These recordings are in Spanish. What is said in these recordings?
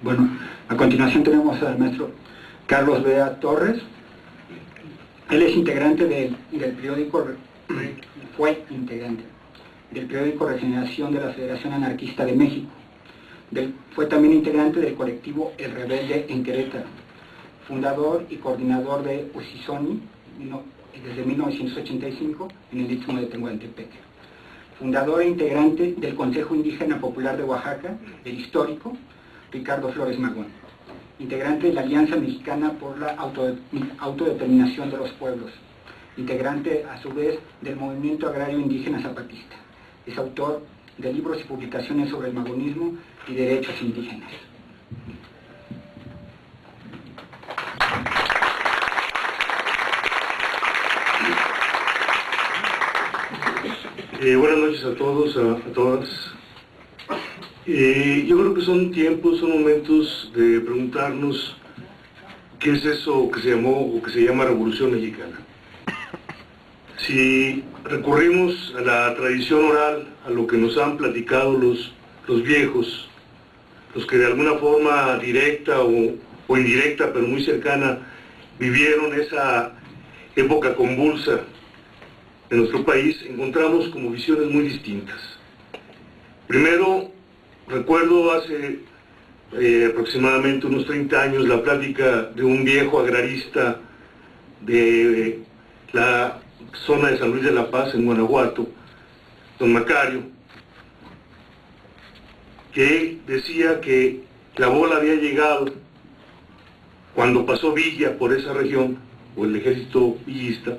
Bueno, a continuación tenemos al maestro Carlos Bea Torres. Él es integrante del periódico, fue integrante del periódico Regeneración de la Federación Anarquista de México. Fue también integrante del colectivo El Rebelde en Querétaro, fundador y coordinador de Usisoni desde 1985 en el Istmo de Tehuantepec. Fundador e integrante del Consejo Indígena Popular de Oaxaca, el histórico Ricardo Flores Magón. Integrante de la Alianza Mexicana por la Autodeterminación de los Pueblos. Integrante, a su vez, del Movimiento Agrario Indígena Zapatista. Es autor de libros y publicaciones sobre el magonismo y derechos indígenas. Buenas noches a todos, a todas. Yo creo que son tiempos, son momentos de preguntarnos qué es eso que se llamó o que se llama Revolución Mexicana. Si recurrimos a la tradición oral, a lo que nos han platicado los viejos, los que de alguna forma directa o indirecta, pero muy cercana, vivieron esa época convulsa en nuestro país, encontramos como visiones muy distintas. Primero, recuerdo hace aproximadamente unos 30 años la plática de un viejo agrarista de la zona de San Luis de la Paz, en Guanajuato, don Macario, que decía que la bola había llegado cuando pasó Villa por esa región, o el ejército villista,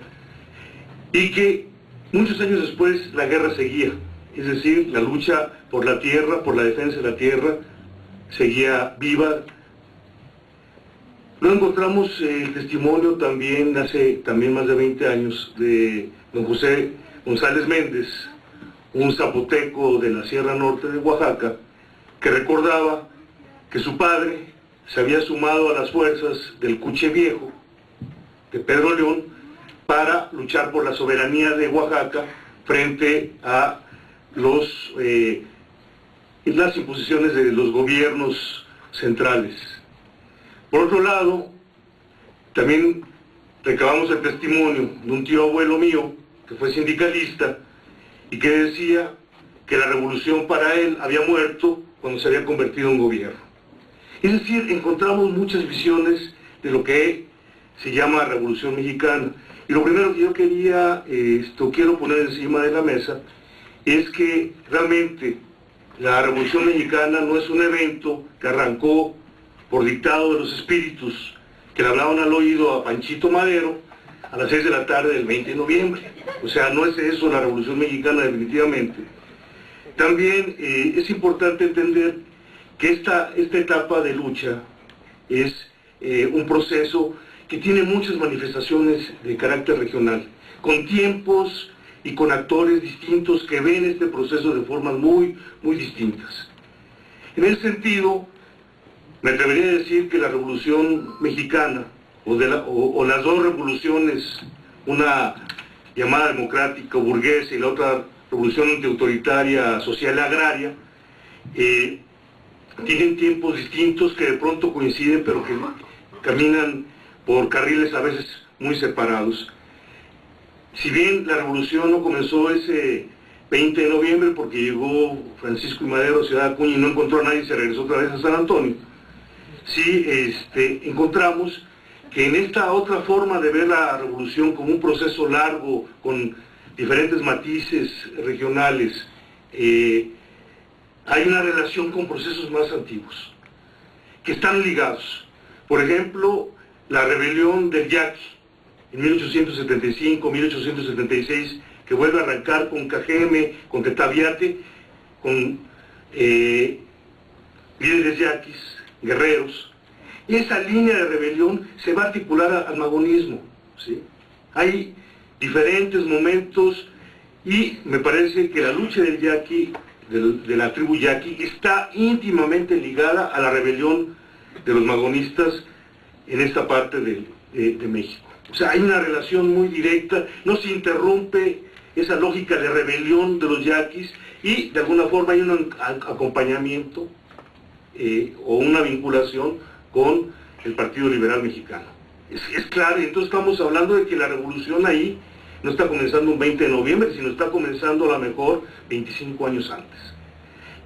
y que muchos años después la guerra seguía, es decir, la lucha por la tierra, por la defensa de la tierra, seguía viva. Luego encontramos el testimonio también, hace también más de 20 años, de don José González Méndez, un zapoteco de la Sierra Norte de Oaxaca, que recordaba que su padre se había sumado a las fuerzas del Cuche Viejo, de Pedro León, para luchar por la soberanía de Oaxaca frente a las imposiciones de los gobiernos centrales. Por otro lado, también recabamos el testimonio de un tío abuelo mío, que fue sindicalista, y que decía que la revolución para él había muerto cuando se había convertido en gobierno. Es decir, encontramos muchas visiones de lo que se llama Revolución Mexicana. Y lo primero que yo quiero poner encima de la mesa es que realmente la Revolución Mexicana no es un evento que arrancó por dictado de los espíritus que le hablaban al oído a Panchito Madero a las 6 de la tarde del 20 de noviembre. O sea, no es eso la Revolución Mexicana definitivamente. También es importante entender que esta etapa de lucha es un proceso que tiene muchas manifestaciones de carácter regional, con tiempos y con actores distintos que ven este proceso de formas muy, muy distintas. En ese sentido, me atrevería a decir que la Revolución Mexicana, o las dos revoluciones, una llamada democrática o burguesa y la otra revolución antiautoritaria, social y agraria, tienen tiempos distintos que de pronto coinciden, pero que caminan por carriles a veces muy separados. Si bien la revolución no comenzó ese 20 de noviembre porque llegó Francisco y Madero a Ciudad Acuña y no encontró a nadie y se regresó otra vez a San Antonio, sí encontramos que en esta otra forma de ver la revolución como un proceso largo, con diferentes matices regionales, hay una relación con procesos más antiguos, que están ligados. Por ejemplo, la rebelión del Yaqui, en 1875, 1876, que vuelve a arrancar con Cajeme, con Tetaviate, con líderes yaquis, guerreros. Y esa línea de rebelión se va a articular al magonismo, ¿sí? Hay diferentes momentos y me parece que la lucha del yaqui, de la tribu yaqui, está íntimamente ligada a la rebelión de los magonistas en esta parte de México. O sea, hay una relación muy directa, no se interrumpe esa lógica de rebelión de los yaquis y de alguna forma hay un acompañamiento o una vinculación con el Partido Liberal Mexicano. Es claro, y entonces estamos hablando de que la revolución ahí no está comenzando un 20 de noviembre, sino está comenzando a lo mejor 25 años antes.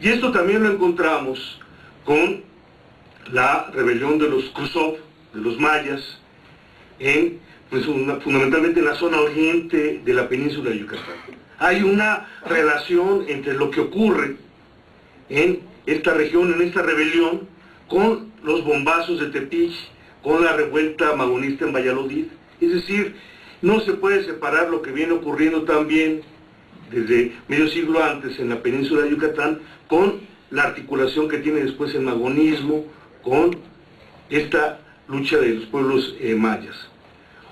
Y esto también lo encontramos con la rebelión de los Khrushchev, de los mayas, fundamentalmente en la zona oriente de la península de Yucatán. Hay una relación entre lo que ocurre en esta región, en esta rebelión, con los bombazos de Tepic, con la revuelta magonista en Valladolid. Es decir, no se puede separar lo que viene ocurriendo también desde medio siglo antes en la península de Yucatán con la articulación que tiene después el magonismo con esta lucha de los pueblos mayas.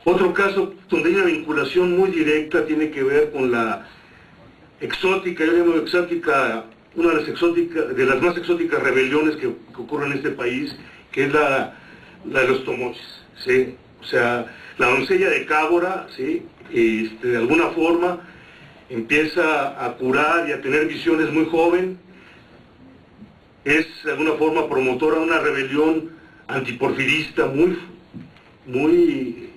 Otro caso donde hay una vinculación muy directa tiene que ver con la exótica, yo llamo exótica, una de las más exóticas rebeliones que ocurren en este país, que es la de los Tomoches, ¿sí? O sea, la doncella de Cábora, ¿sí? De alguna forma empieza a curar y a tener visiones muy joven, es de alguna forma promotora de una rebelión antiporfirista muy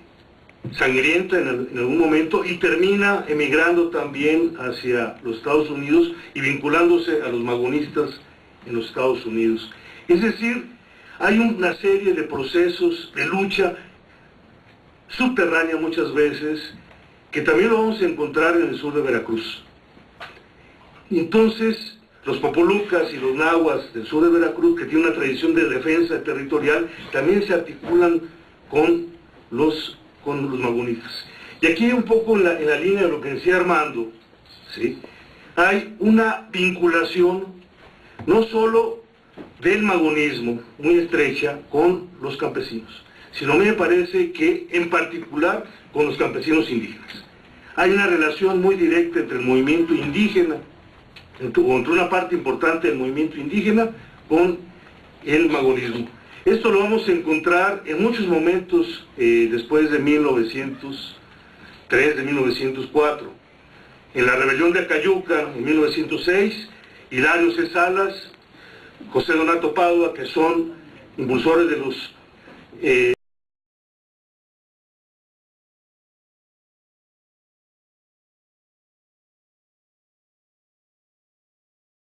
sangrienta en algún momento, y termina emigrando también hacia los Estados Unidos y vinculándose a los magonistas en los Estados Unidos. Es decir, hay una serie de procesos de lucha subterránea muchas veces, que también lo vamos a encontrar en el sur de Veracruz. Entonces, los popolucas y los nahuas del sur de Veracruz, que tienen una tradición de defensa territorial, también se articulan con los magonistas. Y aquí un poco en la línea de lo que decía Armando, ¿sí? Hay una vinculación no solo del magonismo muy estrecha con los campesinos, sino me parece que en particular con los campesinos indígenas. Hay una relación muy directa entre el movimiento indígena, entre una parte importante del movimiento indígena con el magonismo. Esto lo vamos a encontrar en muchos momentos después de 1903, de 1904. En la rebelión de Acayuca, en 1906, Hilario C. Salas, José Donato Padua, que son impulsores de los